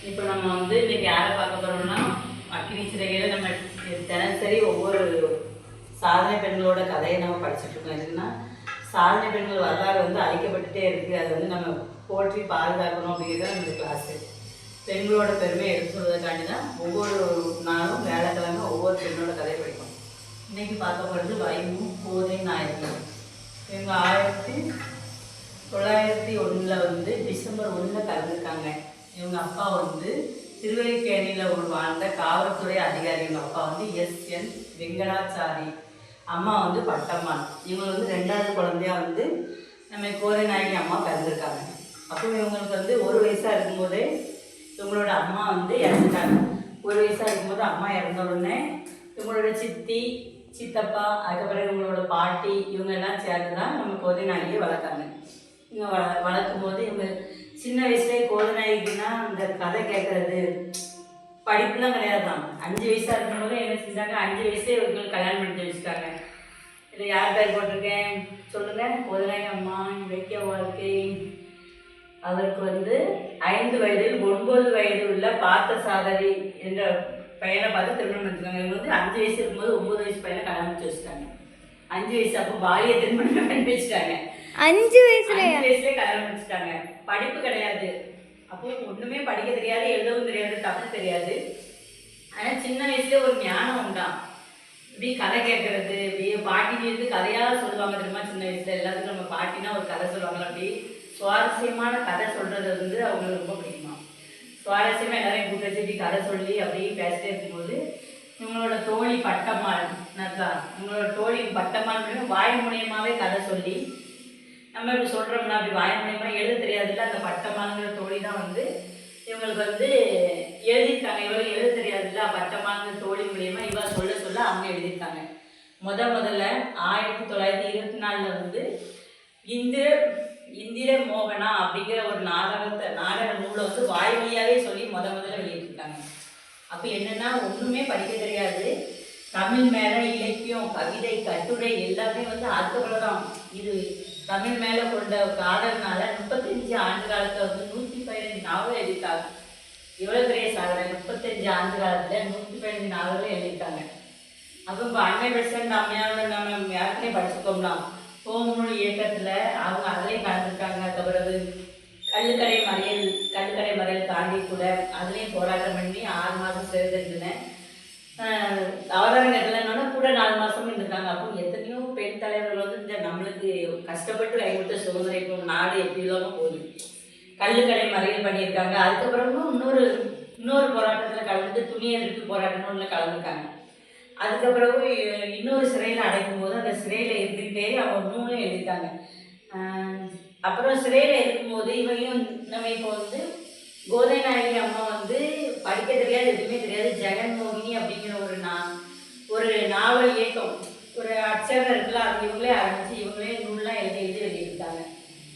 இப்போ நம்ம வந்து இன்னைக்கு யாரை பார்க்க போறோம்னா அக்னி சிறகையில் நம்ம தினசரி ஒவ்வொரு சாதனை பெண்களோட கதையை நம்ம படிச்சுட்டு இருக்கோம். என்னன்னா சாதனை பெண்கள் வரலாறு வந்து அழிக்கப்பட்டுட்டே இருக்குது. அதை வந்து நம்ம போற்றி பாதுகாக்கணும் அப்படிங்கிறது நம்ம கிளாஸு. பெண்களோட பெருமையை எடுத்து சொல்வதற்காண்டி தான் ஒவ்வொரு நாளும் வேலைக்கிழமை ஒவ்வொரு பெண்ணோட கதையை படிக்கணும். இன்னைக்கு பார்க்க போகிறது வைமு கோதை நாயகி. இவங்க 1901 வந்து டிசம்பர் 1 பிறந்திருக்காங்க. இவங்க அப்பா வந்து திருவல்லிக்கேணியில் ஒரு வாழ்ந்த காவல்துறை அதிகாரி. இவங்க அப்பா வந்து எஸ்.என். வெங்கடாச்சாரி, அம்மா வந்து பட்டம்மாள். இவங்க வந்து 2வது குழந்தையா வந்து நம்ம கோதை நாயகி அம்மா பிறந்திருக்காங்க. அப்போ இவங்களுக்கு வந்து 1 வயசாக இருக்கும்போதே இவங்களோட அம்மா வந்து இறந்துட்டாங்க. 1 வயசாக இருக்கும்போது அம்மா இறந்த உடனே இவங்களோட சித்தி, சித்தப்பா, அதுக்கப்புறம் இவங்களோட பாட்டி இவங்க எல்லாம் சேர்ந்து தான் நம்ம கோதை நாயகியை வளர்த்தாங்க. இவங்க வளர்க்கும் போது இவங்க சின்ன வயசுலேயே கோதை நாயகின்னா அந்த கதை கேட்கறது படிப்புலாம் கிடையாது தான். 5 வயசாக இருக்கும்போது என்ன செஞ்சாங்க, 5 வயசுலேயே இவங்களுக்கு கல்யாணம் பண்ணி வச்சுட்டாங்க. இதில் யார் பேர் போட்டிருக்கேன் சொல்லுங்கள். கோதை நாயகி அம்மா வைக்க வாழ்க்கை. அவருக்கு வந்து 5 வயதில் 9 வயது உள்ள பார்த்த சாரதி என்ற பையனை பார்த்து திருமணம் பண்ணிருக்காங்க. இவங்க வந்து 5 வயசு இருக்கும்போது 9 வயசு பையனை கல்யாணம் பண்ணி வச்சுட்டாங்க. 5 வயசு அப்போ பாலிய திருமணம் பண்ணி வச்சுட்டாங்க. 5 வயசுலயே கல்யாணம் பண்ணிச்சுட்டாங்க. படிப்பு கிடையாது. அப்போ ஒண்ணுமே படிக்க தெரியாது, எழுதவும் தெரியாது, தமிழ் தெரியாது. ஆனா சின்ன வயசுல ஒரு ஞானம் உண்டாம். இப்படி கதை கேட்கறது, இப்படியே பாட்டிலேருந்து கதையா சொல்லுவாங்க தெரியுமா. சின்ன வயசுல எல்லாத்துக்கும் நம்ம பாட்டினா ஒரு கதை சொல்லுவாங்க. அப்படி சுவாரஸ்யமான கதை சொல்றது வந்து அவங்களுக்கு ரொம்ப பிடிக்குமா. சுவாரஸ்யமா எல்லாரையும் கூட்ட வச்சு இப்படி கதை சொல்லி அப்படியே பேசிட்டே இருக்கும்போது இவங்களோட தோழி பட்டம்மாள் நல்லா, இவங்களோட தோழி பட்டம்மாள் வாய் மூலியமாவே கதை சொல்லி, நம்ம இப்படி சொல்கிறோம்னா அப்படி வாய் மூலியமாக எழுத தெரியாதுல்ல, அந்த பட்டம்மாளுங்கிற தோழி தான் வந்து இவங்களுக்கு வந்து எழுதியிருக்காங்க. இவங்களுக்கு எழுத தெரியாதுல்ல, பட்டம்மாளுங்கிற தோழி மூலியமாக இவ சொல்ல சொல்ல அவங்க எழுதியிருக்காங்க. முதல்ல 1924 வந்து இந்திர மோகனா அப்படிங்கிற ஒரு நாடக நூலை வந்து வாய் வழியாகவே சொல்லி முதல்ல வெளியிட்டிருக்காங்க. அப்போ என்னென்னா ஒன்றுமே படிக்க தெரியாது, தமிழ் மேலே இலக்கியம், கவிதை, கட்டுரை எல்லாமே வந்து ஆர்த்தப்பட தான். இது தமிழ் மேலே கொண்ட காதல்னால 35 ஆண்டு காலத்தில் வந்து 115 நாவல் எழுதிட்டாங்க. எவ்வளோ பெரிய சாதனை. 35 ஆண்டு காலத்தில் 115 நாவலும் எழுதிட்டாங்க. அப்போ இப்போ அன்னை பெர்சன்ட் அம்மையாரோட நம்ம யாருக்குமே படிச்சுக்கோம்னா கோமுழு இயக்கத்தில் அவங்க அதிலையும் கலந்துருக்காங்க. அதுக்கப்புறம் கள்ளுக்கடை மறியல் தாண்டி கூட அதுலேயும் போராட்டம் பண்ணி 6 மாதம் சேர்ந்துருந்தேன். அவதாரம் கட்டலைன்னா கூட 4 மாதமும் இருந்திருக்காங்க. அப்போ எத்தனையோ பெண் தலைவர்கள் வந்து இந்த நம்மளுக்கு கஷ்டப்பட்டு கை கொடுத்த சுதந்திரம் நாடு எப்படி இல்லாமல் போகுது. கள்ளுக்கடை மறியல் பண்ணியிருக்காங்க. அதுக்கப்புறமும் இன்னொரு போராட்டத்தில் கலந்து துணி எதிர்ப்பு போராட்டம்னு ஒன்று கலந்துருக்காங்க. அதுக்கப்புறம் இன்னொரு சிறையில் அடைக்கும் போது அந்த சிறையில் இருந்துக்கிட்டே அவங்க நூலும் எழுதிட்டாங்க. அப்புறம் சிறையில் இருக்கும்போது இவங்க நம்ம இப்போ வந்து கோதை நாயகி அம்மா வந்து படிக்க தெரியாது, எதுவுமே தெரியாது. ஜெகன்மோகினி அப்படிங்கிற ஒரு நாவல் இயக்கம், ஒரு அச்சகம் இருக்குல்ல, அது இவங்களே ஆரம்பிச்சு இவங்களே நூல்லாம் எழுதி வெளியிட்டாங்க.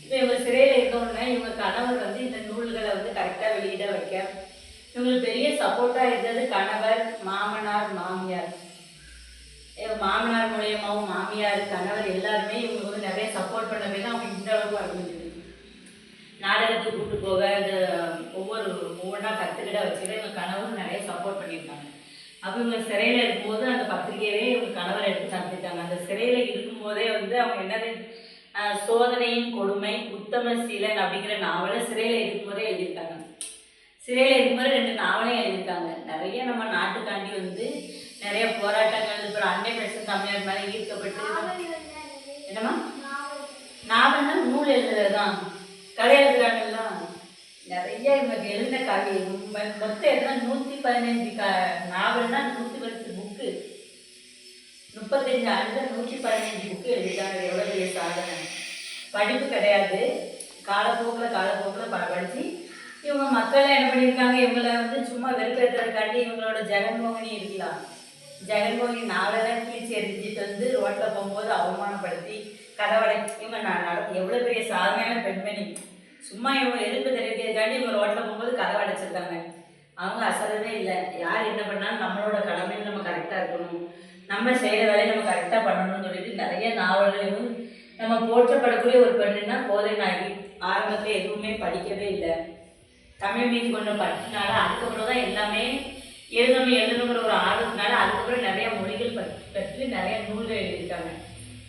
இப்போ இவங்க சிறையில் இருக்கணும்னா இவங்க கணவர் வந்து இந்த நூல்களை வந்து கரெக்டாக வெளியிட வைக்க இவங்களுக்கு பெரிய சப்போர்ட்டாக இருந்தது கணவர், மாமனார், மாமியார். மாமனார் மூலியமாகவும் மாமியார், கணவர் எல்லாருமே இவங்க வந்து நிறைய சப்போர்ட் பண்ணவே தான் அவங்க இந்த அளவுக்கு வரமுடிஞ்சது. நாடகத்துக்கு கூப்பிட்டு போக இந்த ஒவ்வொன்றா கற்றுக்கிட்ட வச்சுக்கிட்ட இவங்க கணவரும் நிறைய சப்போர்ட் பண்ணியிருக்காங்க. அப்போ இவங்க சிறையில் இருக்கும்போது அந்த பத்திரிகையவே இவங்க கணவர் எடுத்து தந்துட்டாங்க. அந்த சிறையில் இருக்கும்போதே வந்து அவங்க என்னது சோதனையின் கொடுமை, உத்தம சீலன் அப்படிங்கிற நாவலை சிறையில் இருக்கும்போதே எழுதியிருக்காங்க. சிறையில் இருக்கும்போது 2 நாவலையும் எழுதியிருக்காங்க. நிறைய நம்ம நாட்டுக்காண்டி வந்து நிறைய போராட்டங்கள், இப்போ அன்னை பெர்சன்ட் தமிழர் மேலே ஈர்க்கப்பட்டு என்னம்மா நாவல்னா நூல் எழுதுறது தான். கதை எழுதுறாங்கலாம் நிறைய இவங்க எழுதின கதை மொத்தம் எழுதுனா 115 நாவல்னா 110 புக்கு. 35 ஆண்டுல 115 புக்கு எழுதிட்டாங்க. எவ்வளோ பெரிய சாதனை. படிப்பு கிடையாது. காலப்போக்கில் படித்து இவங்க மக்கள்லாம் என்ன பண்ணியிருக்காங்க, இவங்களை வந்து சும்மா வெறுப்பேற்றுறதுக்காண்டி இவங்களோட ஜெகன்மோகினி இருக்கலாம். ஜெகன்மோகினி நாவலெல்லாம் கீழ்ச்சி எரிஞ்சிட்டு வந்து ரோட்டில் போகும்போது அவமானப்படுத்தி கதவடை இவங்க எவ்வளோ பெரிய சாதனையான பெண்மணி. சும்மா இவங்க எதிர்ப்பு தெரிவிக்கிறதுக்காண்டி இவங்க ரோட்டில் போகும்போது கதவை அடைச்சிருக்காங்க. அவங்க அசலவே இல்லை. யார் என்ன பண்ணாலும் நம்மளோட கடமையில் நம்ம கரெக்டாக இருக்கணும், நம்ம செய்கிற வேலையை நம்ம கரெக்டாக பண்ணணும்னு சொல்லிட்டு நிறைய நாவல்களும் நம்ம போற்றப்படக்கூடிய ஒரு பெண்ணுன்னா கோதை நாயகி. ஆரம்பத்தில் எதுவுமே படிக்கவே இல்லை, தமிழ் மீது கொண்ட பற்றுனால அதுக்கப்புறம் தான் எல்லாமே எழுதணுங்கிற ஒரு ஆர்வத்தினால அதுக்கப்புறம் நிறைய மொழிகள் பற்றி நிறைய நூல்கள் எழுதியிருக்காங்க.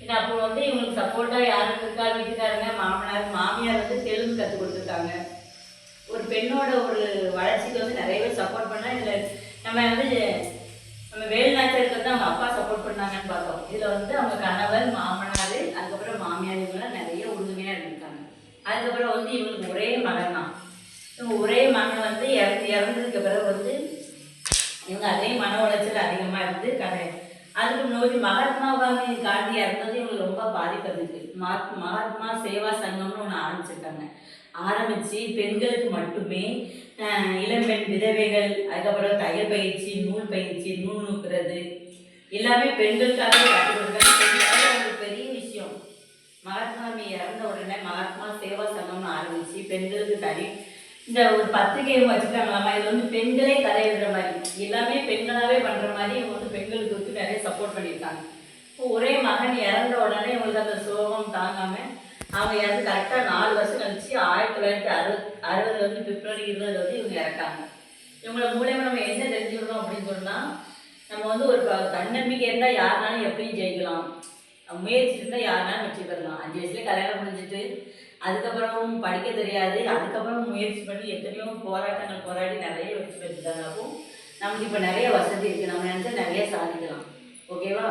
ஏன்னா அப்போ வந்து இவங்களுக்கு சப்போர்ட்டாக யாரும் இருக்கா, வீட்டுக்காரங்க, மாமனார், மாமியார் வந்து தெலுங்கு கற்றுக் கொடுத்துருக்காங்க. ஒரு பெண்ணோட ஒரு வளர்ச்சிக்கு வந்து நிறைய பேர் சப்போர்ட் பண்ணால் இதில் நம்ம வந்து நம்ம வேலுநாச்சியாருக்கு வந்து அவங்க அப்பா சப்போர்ட் பண்ணாங்கன்னு பார்த்தோம். இதில் வந்து அவங்க கணவர், மாமனார், அதுக்கப்புறம் மாமியார் இவங்கெல்லாம் நிறைய உறுதுணையாக இருந்திருக்காங்க. அதுக்கப்புறம் வந்து இவங்களுக்கு ஒரே மகன் தான். இவங்க ஒரே மகன் வந்து இறந்ததுக்கு பிறகு வந்து இவங்க அதே மன உளைச்சல் அதிகமாக இருந்து அதுக்கு நோக்கி மகாத்மா காந்தி இறந்தது இவங்களுக்கு ரொம்ப பாதிப்பதுக்கு மகாத்மா சேவா சங்கம்னு ஒன்று ஆரம்பிச்சிருக்காங்க. ஆரம்பித்து பெண்களுக்கு மட்டுமே இளம்பெண் விதவைகள், அதுக்கப்புறம் தையல் பயிற்சி, நூல் பயிற்சி, நூல் நூக்குறது எல்லாமே பெண்களுக்காக கற்றுக் கொடுக்குறாங்க. ஒரு பெரிய விஷயம். மகாத்மா இறந்த உடனே மகாத்மா சேவா சங்கம்னு ஆரம்பித்து பெண்களுக்கு தனி இந்த ஒரு பத்திரிகையை வச்சுட்டாங்களாமா. இது வந்து பெண்களே கதை எழுதுற மாதிரி எல்லாமே பெண்களாகவே பண்ணுற மாதிரி இவங்க வந்து பெண்களுக்கு வந்து நிறைய சப்போர்ட் பண்ணியிருக்காங்க. இப்போ ஒரே மகன் இறந்த உடனே இவங்களுக்கு அந்த சோகம் தாங்காமல் அவங்க இறந்து கரெக்டாக 4 வருஷம் கழிச்சு 1960 வந்து பிப்ரவரி 20 வந்து இவங்க இறக்காங்க. இவங்கள மூலியமாக நம்ம என்ன தெரிஞ்சுக்கணும் அப்படின்னு சொன்னால், நம்ம வந்து ஒரு தன்னம்பிக்கை இருந்தால் யாருனாலும் எப்படியும் ஜெயிக்கலாம், முயற்சி இருந்தால் யாருனாலும் வெற்றி பெறலாம். 5 வயசுல கல்யாணம் முடிஞ்சிட்டு அதுக்கப்புறம் படிக்க தெரியாது, அதுக்கப்புறம் முயற்சி பண்ணி எத்தனையோ போராட்டங்கள் போராடி நிறைய வெற்றி பெற்றுட்டாங்க. அப்போ நமக்கு இப்போ நிறைய வசதி இருக்குது, நம்ம நினச்சா நிறைய சாதிக்கலாம். ஓகேவா?